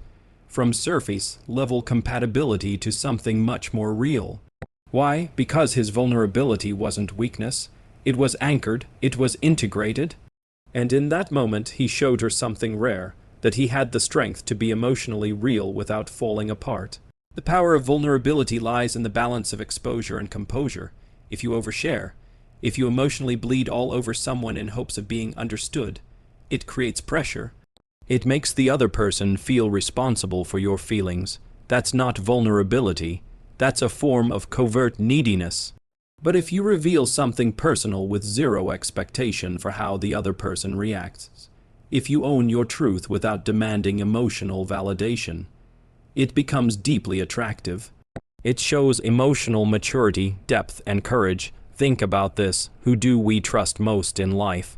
Speaker 1: from surface-level compatibility to something much more real. Why? Because his vulnerability wasn't weakness. It was anchored, it was integrated. And in that moment, he showed her something rare, that he had the strength to be emotionally real without falling apart. The power of vulnerability lies in the balance of exposure and composure. If you overshare, if you emotionally bleed all over someone in hopes of being understood, it creates pressure. It makes the other person feel responsible for your feelings. That's not vulnerability. That's a form of covert neediness. But if you reveal something personal with zero expectation for how the other person reacts, if you own your truth without demanding emotional validation, it becomes deeply attractive. It shows emotional maturity, depth, and courage. Think about this. Who do we trust most in life?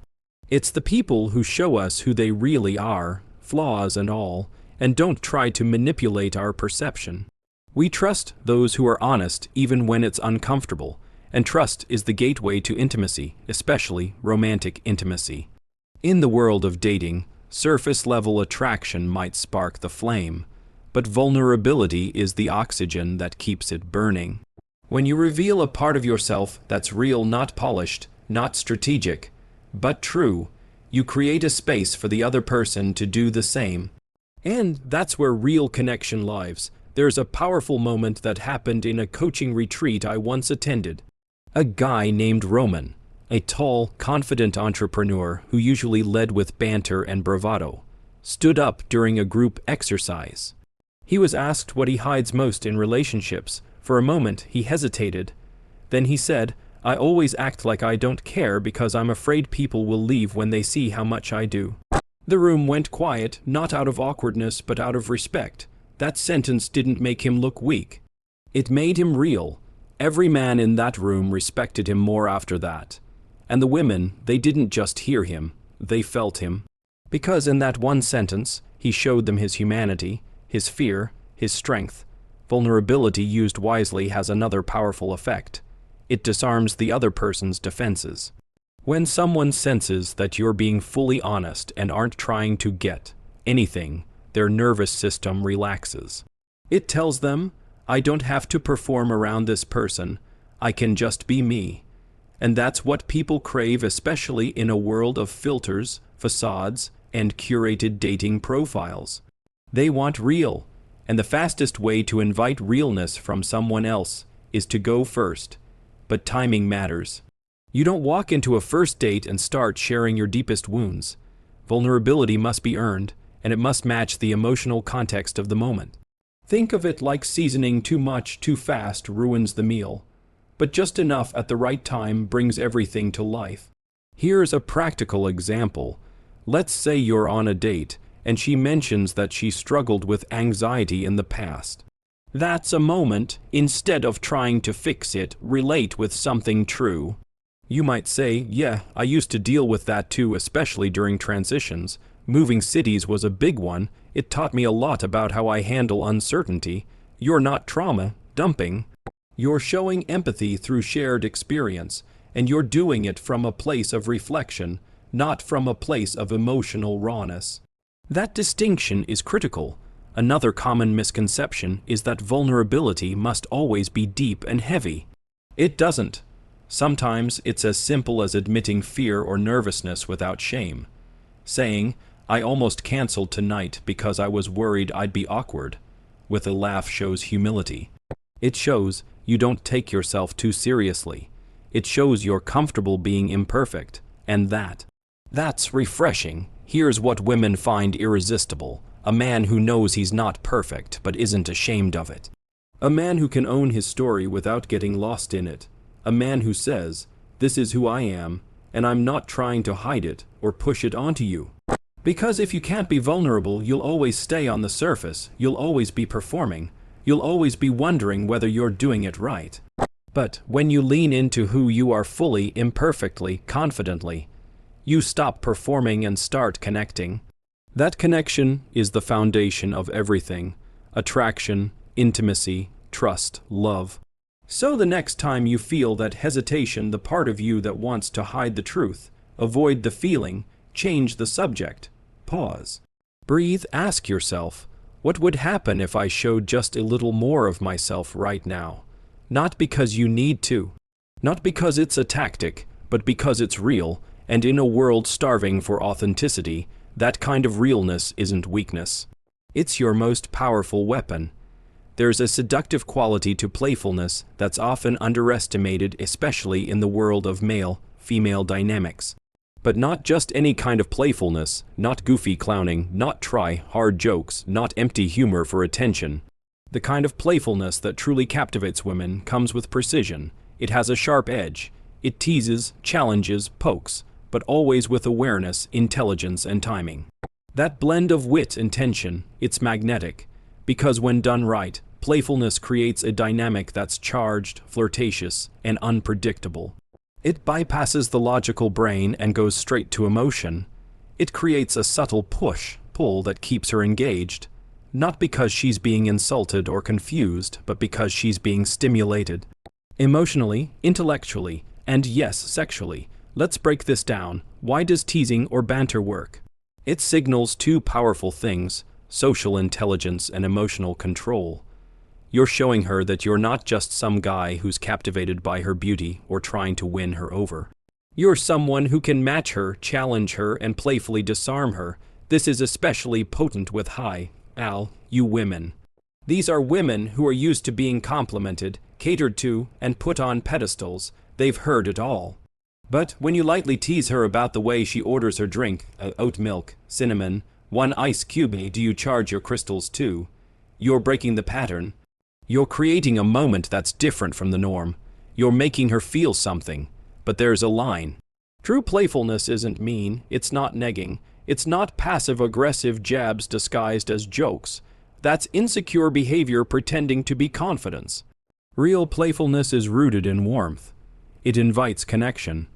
Speaker 1: It's the people who show us who they really are, flaws and all, and don't try to manipulate our perception. We trust those who are honest even when it's uncomfortable, and trust is the gateway to intimacy, especially romantic intimacy. In the world of dating, surface-level attraction might spark the flame, but vulnerability is the oxygen that keeps it burning. When you reveal a part of yourself that's real, not polished, not strategic, but true, you create a space for the other person to do the same. And that's where real connection lives. There's a powerful moment that happened in a coaching retreat I once attended. A guy named Roman, a tall, confident entrepreneur who usually led with banter and bravado, stood up during a group exercise. He was asked what he hides most in relationships. For a moment, he hesitated. Then he said, "I always act like I don't care because I'm afraid people will leave when they see how much I do." The room went quiet, not out of awkwardness, but out of respect. That sentence didn't make him look weak. It made him real. Every man in that room respected him more after that. And the women, they didn't just hear him, they felt him. Because in that one sentence, he showed them his humanity, his fear, his strength. Vulnerability used wisely has another powerful effect. It disarms the other person's defenses. When someone senses that you're being fully honest and aren't trying to get anything, their nervous system relaxes. It tells them, I don't have to perform around this person, I can just be me. And that's what people crave, especially in a world of filters, facades, and curated dating profiles. They want real, and the fastest way to invite realness from someone else is to go first. But timing matters. You don't walk into a first date and start sharing your deepest wounds. Vulnerability must be earned, and it must match the emotional context of the moment. Think of it like seasoning too much too fast ruins the meal, but just enough at the right time brings everything to life. Here's a practical example. Let's say you're on a date, and she mentions that she struggled with anxiety in the past. That's a moment, instead of trying to fix it, relate with something true. You might say, yeah, I used to deal with that too, especially during transitions. Moving cities was a big one. It taught me a lot about how I handle uncertainty. You're not trauma dumping. You're showing empathy through shared experience, and you're doing it from a place of reflection, not from a place of emotional rawness. That distinction is critical. Another common misconception is that vulnerability must always be deep and heavy. It doesn't. Sometimes it's as simple as admitting fear or nervousness without shame. Saying, I almost canceled tonight because I was worried I'd be awkward, with a laugh shows humility. It shows you don't take yourself too seriously. It shows you're comfortable being imperfect, and that's refreshing. Here's what women find irresistible. A man who knows he's not perfect but isn't ashamed of it. A man who can own his story without getting lost in it. A man who says, this is who I am, and I'm not trying to hide it or push it onto you. Because if you can't be vulnerable, you'll always stay on the surface, you'll always be performing, you'll always be wondering whether you're doing it right. But when you lean into who you are fully, imperfectly, confidently, you stop performing and start connecting. That connection is the foundation of everything: attraction, intimacy, trust, love. So the next time you feel that hesitation, the part of you that wants to hide the truth, avoid the feeling, change the subject, pause. Breathe, ask yourself, what would happen if I showed just a little more of myself right now? Not because you need to, not because it's a tactic, but because it's real, and in a world starving for authenticity, that kind of realness isn't weakness. It's your most powerful weapon. There's a seductive quality to playfulness that's often underestimated, especially in the world of male-female dynamics. But not just any kind of playfulness, not goofy clowning, not try-hard jokes, not empty humor for attention. The kind of playfulness that truly captivates women comes with precision. It has a sharp edge. It teases, challenges, pokes, but always with awareness, intelligence, and timing. That blend of wit and tension, it's magnetic, because when done right, playfulness creates a dynamic that's charged, flirtatious, and unpredictable. It bypasses the logical brain and goes straight to emotion. It creates a subtle push-pull that keeps her engaged, not because she's being insulted or confused, but because she's being stimulated. Emotionally, intellectually, and yes, sexually. Let's break this down. Why does teasing or banter work? It signals two powerful things: social intelligence and emotional control. You're showing her that you're not just some guy who's captivated by her beauty or trying to win her over. You're someone who can match her, challenge her, and playfully disarm her. This is especially potent with you women. These are women who are used to being complimented, catered to, and put on pedestals. They've heard it all. But when you lightly tease her about the way she orders her drink, oat milk, cinnamon, 1 ice cube, do you charge your crystals too? You're breaking the pattern. You're creating a moment that's different from the norm. You're making her feel something. But there's a line. True playfulness isn't mean, it's not negging, it's not passive-aggressive jabs disguised as jokes. That's insecure behavior pretending to be confidence. Real playfulness is rooted in warmth. It invites connection.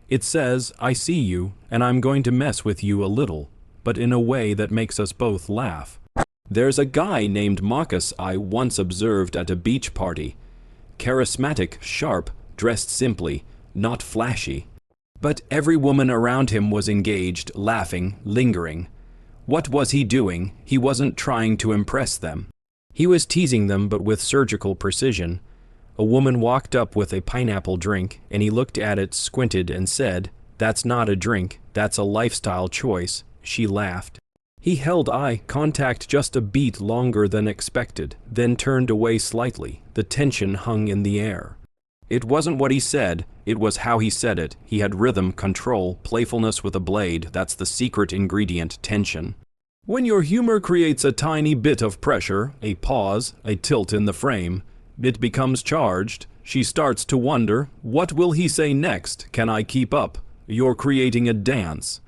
Speaker 1: It says, I see you, and I'm going to mess with you a little, but in a way that makes us both laugh. There's a guy named Marcus I once observed at a beach party. Charismatic, sharp, dressed simply, not flashy. But every woman around him was engaged, laughing, lingering. What was he doing? He wasn't trying to impress them. He was teasing them, but with surgical precision. A woman walked up with a pineapple drink, and he looked at it, squinted, and said, "That's not a drink, that's a lifestyle choice." She laughed. He held eye contact just a beat longer than expected, then turned away slightly. The tension hung in the air. It wasn't what he said, it was how he said it. He had rhythm, control, playfulness with a blade. That's the secret ingredient, tension. When your humor creates a tiny bit of pressure, a pause, a tilt in the frame, it becomes charged. She starts to wonder, what will he say next? Can I keep up? You're creating a dance.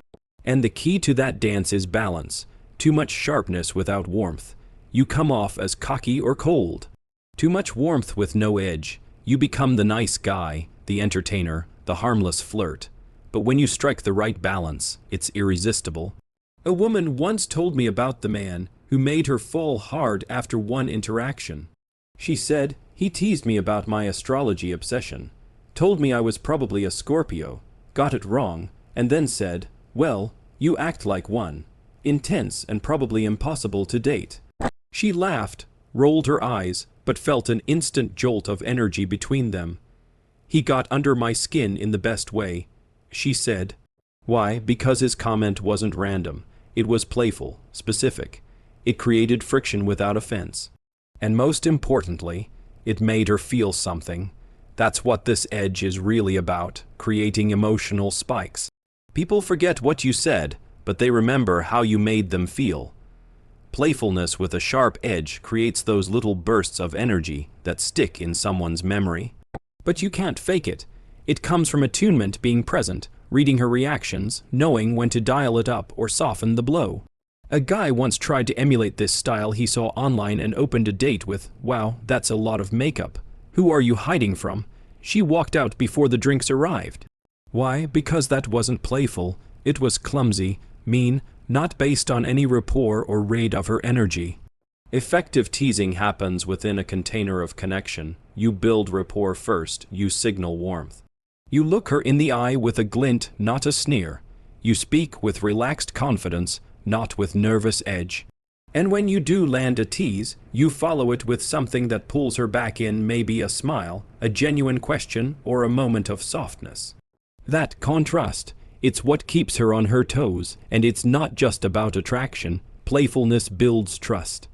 Speaker 1: And the key to that dance is balance. Too much sharpness without warmth. You come off as cocky or cold. Too much warmth with no edge. You become the nice guy, the entertainer, the harmless flirt. But when you strike the right balance, it's irresistible. A woman once told me about the man who made her fall hard after one interaction. She said, he teased me about my astrology obsession, told me I was probably a Scorpio, got it wrong, and then said, well, you act like one. Intense and probably impossible to date. She laughed, rolled her eyes, but felt an instant jolt of energy between them. He got under my skin in the best way. She said, why? Because his comment wasn't random. It was playful, specific. It created friction without offense. And most importantly, it made her feel something. That's what this edge is really about, creating emotional spikes. People forget what you said, but they remember how you made them feel. Playfulness with a sharp edge creates those little bursts of energy that stick in someone's memory. But you can't fake it. It comes from attunement, being present, reading her reactions, knowing when to dial it up or soften the blow. A guy once tried to emulate this style he saw online and opened a date with, "Wow, that's a lot of makeup. Who are you hiding from?" She walked out before the drinks arrived. Why? Because that wasn't playful. It was clumsy, mean, not based on any rapport or rate of her energy. Effective teasing happens within a container of connection. You build rapport first, you signal warmth. You look her in the eye with a glint, not a sneer. You speak with relaxed confidence, not with nervous edge. And when you do land a tease, you follow it with something that pulls her back in, maybe a smile, a genuine question, or a moment of softness. That contrast, it's what keeps her on her toes, and it's not just about attraction. Playfulness builds trust.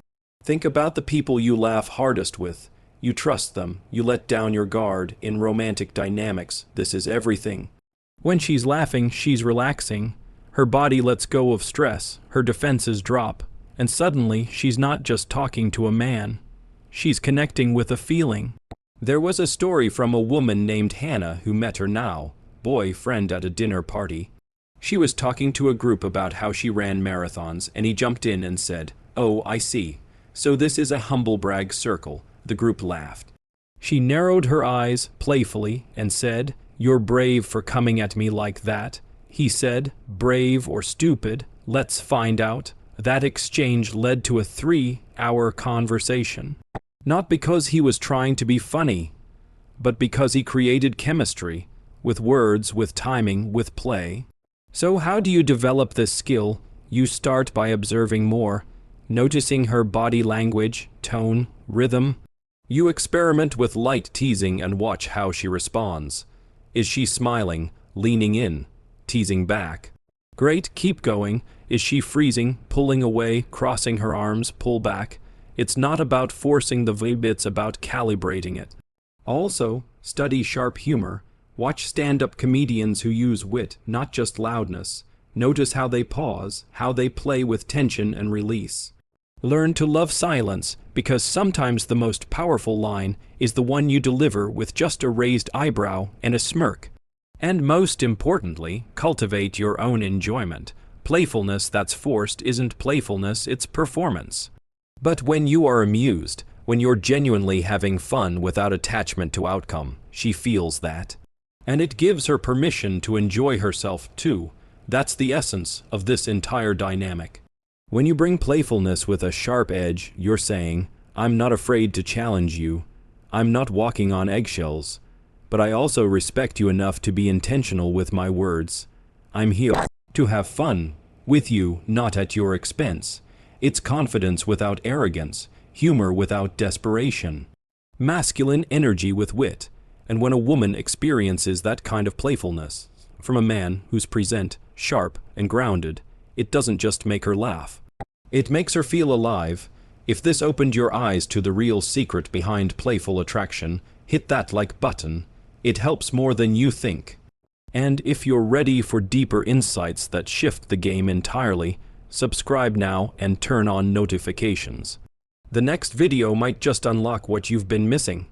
Speaker 1: Think about the people you laugh hardest with. You trust them, you let down your guard. In romantic dynamics, this is everything. When she's laughing, she's relaxing. Her body lets go of stress, her defenses drop, and suddenly she's not just talking to a man. She's connecting with a feeling. There was a story from a woman named Hannah who met her now boyfriend at a dinner party. She was talking to a group about how she ran marathons, and he jumped in and said, "Oh, I see. So this is a humble brag circle." The group laughed. She narrowed her eyes playfully and said, "You're brave for coming at me like that." He said, "Brave or stupid? Let's find out." That exchange led to a 3-hour conversation. Not because he was trying to be funny, but because he created chemistry. With words, with timing, with play. So how do you develop this skill? You start by observing more, noticing her body language, tone, rhythm. You experiment with light teasing and watch how she responds. Is she smiling, leaning in, teasing back? Great, keep going. Is she freezing, pulling away, crossing her arms, pull back? It's not about forcing the vibe, it's about calibrating it. Also, study sharp humor. Watch stand-up comedians who use wit, not just loudness. Notice how they pause, how they play with tension and release. Learn to love silence, because sometimes the most powerful line is the one you deliver with just a raised eyebrow and a smirk. And most importantly, cultivate your own enjoyment. Playfulness that's forced isn't playfulness, it's performance. But when you are amused, When you're genuinely having fun without attachment to outcome, she feels that. And it gives her permission to enjoy herself too. That's the essence of this entire dynamic. When you bring playfulness with a sharp edge, you're saying, I'm not afraid to challenge you. I'm not walking on eggshells. But I also respect you enough to be intentional with my words. I'm here to have fun with you, not at your expense. It's confidence without arrogance, humor without desperation, masculine energy with wit. And when a woman experiences that kind of playfulness from a man who's present, sharp, and grounded, it doesn't just make her laugh. It makes her feel alive. If this opened your eyes to the real secret behind playful attraction, hit that like button. It helps more than you think. And if you're ready for deeper insights that shift the game entirely, subscribe now and turn on notifications. The next video might just unlock what you've been missing.